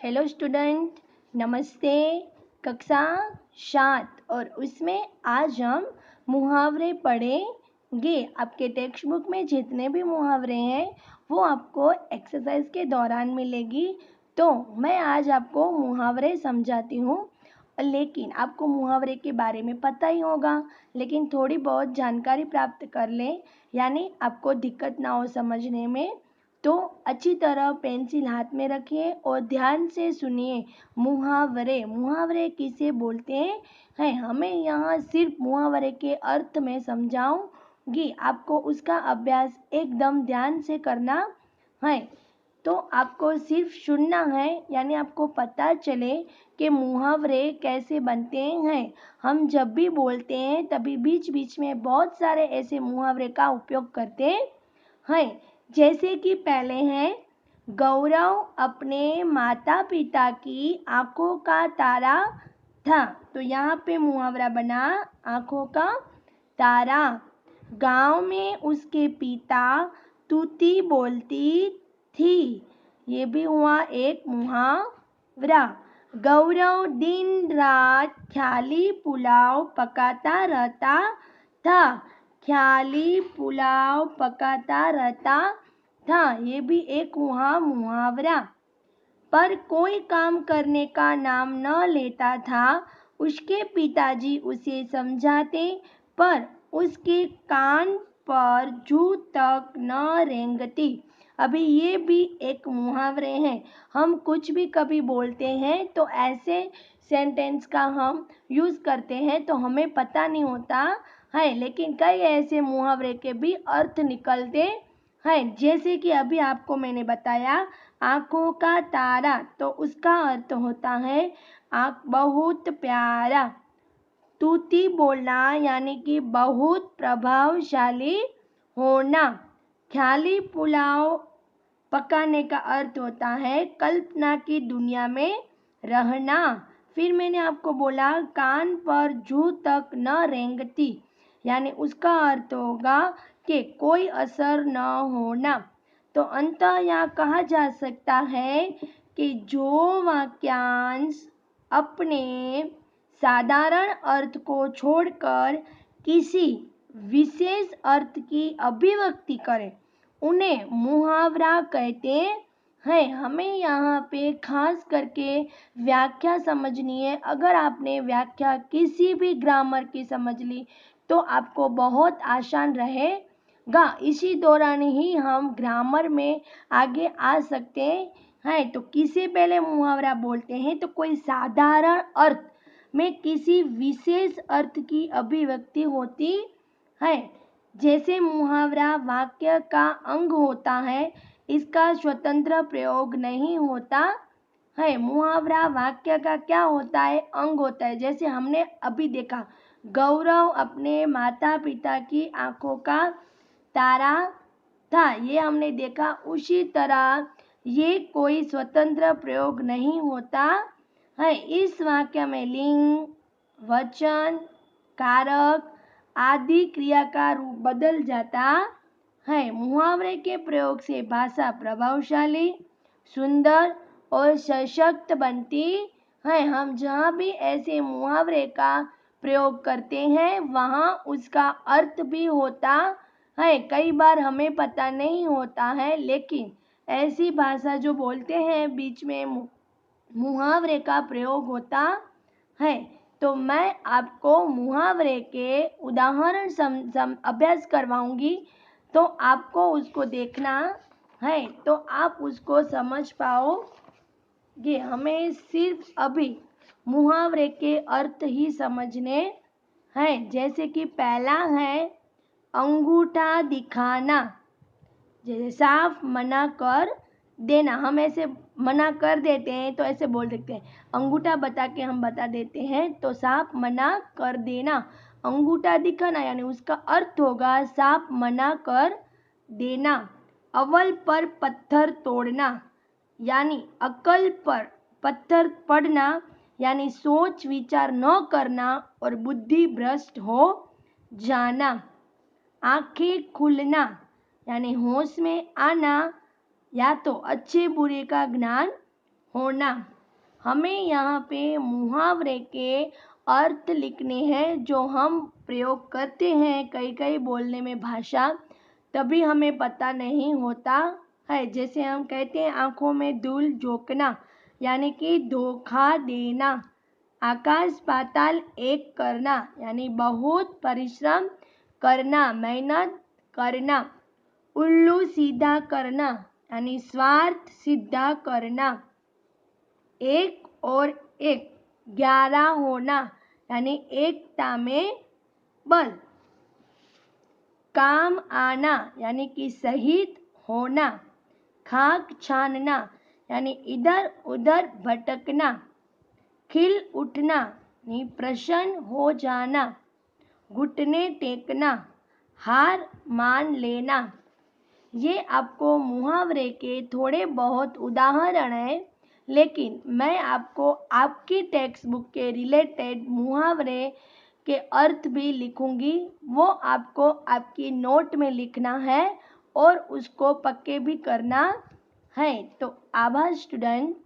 Hello student, नमस्ते। कक्षा 7 और उसमें आज हम मुहावरे पढ़ेंगे। आपके टेक्स्ट बुक में जितने भी मुहावरे हैं वो आपको एक्सरसाइज के दौरान मिलेगी। तो मैं आज आपको मुहावरे समझाती हूँ, लेकिन आपको मुहावरे के बारे में पता ही होगा, लेकिन थोड़ी बहुत जानकारी प्राप्त कर लें, यानी आपको दिक्कत ना हो समझने में। तो अच्छी तरह पेंसिल हाथ में रखिए और ध्यान से सुनिए। मुहावरे मुहावरे किसे बोलते हैं हमें यहाँ सिर्फ मुहावरे के अर्थ में समझाऊंगी। आपको उसका अभ्यास एकदम ध्यान से करना है। तो आपको सिर्फ सुनना है, यानी आपको पता चले कि मुहावरे कैसे बनते हैं। हम जब भी बोलते हैं तभी बीच बीच में बहुत सारे ऐसे मुहावरे का उपयोग करते हैं। जैसे कि पहले है, गौरव अपने माता पिता की आंखों का तारा था। तो यहाँ पे मुहावरा बना आंखों का तारा। गांव में उसके पिता तूती बोलती थी। ये भी हुआ एक मुहावरा। गौरव दिन रात ख्याली पुलाव पकाता रहता था। ख्याली पुलाव पकाता रहता था, ये भी एक हुआ मुहावरा। पर कोई काम करने का नाम न लेता था। उसके पिताजी उसे समझाते, पर उसके कान पर जू तक न रेंगती। अभी ये भी एक मुहावरे हैं। हम कुछ भी कभी बोलते हैं तो ऐसे सेंटेंस का हम यूज़ करते हैं तो हमें पता नहीं होता है, लेकिन कई ऐसे मुहावरे के भी अर्थ निकलते हैं। जैसे कि अभी आपको मैंने बताया आंखों का तारा, तो उसका अर्थ होता है आंख बहुत प्यारा। तूती बोलना यानी कि बहुत प्रभावशाली होना। ख्याली पुलाव पकाने का अर्थ होता है कल्पना की दुनिया में रहना। फिर मैंने आपको बोला कान पर जू तक न रेंगती, यानी उसका अर्थ होगा कि कोई असर न होना। तो अंततः यहाँ कहा जा सकता है कि जो वाक्यांश अपने साधारण अर्थ को छोड़कर किसी विशेष अर्थ की अभिव्यक्ति करे उन्हें मुहावरा कहते हैं। हमें यहाँ पे खास करके व्याख्या समझनी है। अगर आपने व्याख्या किसी भी ग्रामर की समझ ली तो आपको बहुत आसान रहेगा। इसी दौरान ही हम ग्रामर में आगे आ सकते हैं। तो किसे पहले मुहावरा बोलते हैं, तो कोई साधारण अर्थ में किसी विशेष अर्थ की अभिव्यक्ति होती है। जैसे मुहावरा वाक्य का अंग होता है, इसका स्वतंत्र प्रयोग नहीं होता है। मुहावरा वाक्य का क्या होता है, अंग होता है। जैसे हमने अभी देखा, गौरव अपने माता पिता की आंखों का तारा था, ये हमने देखा। उसी तरह ये कोई स्वतंत्र प्रयोग नहीं होता है। इस वाक्य में लिंग, वचन, कारक आदि क्रिया का रूप बदल जाता है। मुहावरे के प्रयोग से भाषा प्रभावशाली, सुंदर और सशक्त बनती है। हम जहाँ भी ऐसे मुहावरे का प्रयोग करते हैं वहाँ उसका अर्थ भी होता है। कई बार हमें पता नहीं होता है, लेकिन ऐसी भाषा जो बोलते हैं बीच में मुहावरे का प्रयोग होता है। तो मैं आपको मुहावरे के उदाहरण अभ्यास करवाऊंगी, तो आपको उसको देखना है, तो आप उसको समझ पाओगे। हमें सिर्फ अभी मुहावरे के अर्थ ही समझने हैं। जैसे कि पहला है अंगूठा दिखाना। जैसे साफ मना कर देना, हम ऐसे मना कर देते हैं तो ऐसे बोल देते हैं, अंगूठा बता के हम बता देते हैं तो साफ मना कर देना। अंगूठा दिखाना यानी उसका अर्थ होगा साफ मना कर देना। अव्वल पर पत्थर तोड़ना यानी अकल पर पत्थर पड़ना, यानी सोच विचार न करना और बुद्धि भ्रष्ट हो जाना। आंखें खुलना यानी होश में आना, या तो अच्छे बुरे का ज्ञान होना। हमें यहाँ पे मुहावरे के अर्थ लिखने हैं जो हम प्रयोग करते हैं कई कई बोलने में भाषा, तभी हमें पता नहीं होता है। जैसे हम कहते हैं आँखों में धूल झोंकना, यानी कि धोखा देना। आकाश पाताल एक करना, यानी बहुत परिश्रम करना, मेहनत करना। उल्लू सीधा करना, यानी स्वार्थ सिद्ध करना। एक और एक 11 होना, यानी एकता में बल। काम आना, यानी कि शहीद होना। खाक छानना, यानी इधर उधर भटकना। खिल उठना, यानी प्रसन्न हो जाना। घुटने टेकना, हार मान लेना। ये आपको मुहावरे के थोड़े बहुत उदाहरण हैं, लेकिन मैं आपको आपकी टेक्स्ट बुक के रिलेटेड मुहावरे के अर्थ भी लिखूंगी। वो आपको आपकी नोट में लिखना है और उसको पक्के भी करना है। तो आभार स्टूडेंट।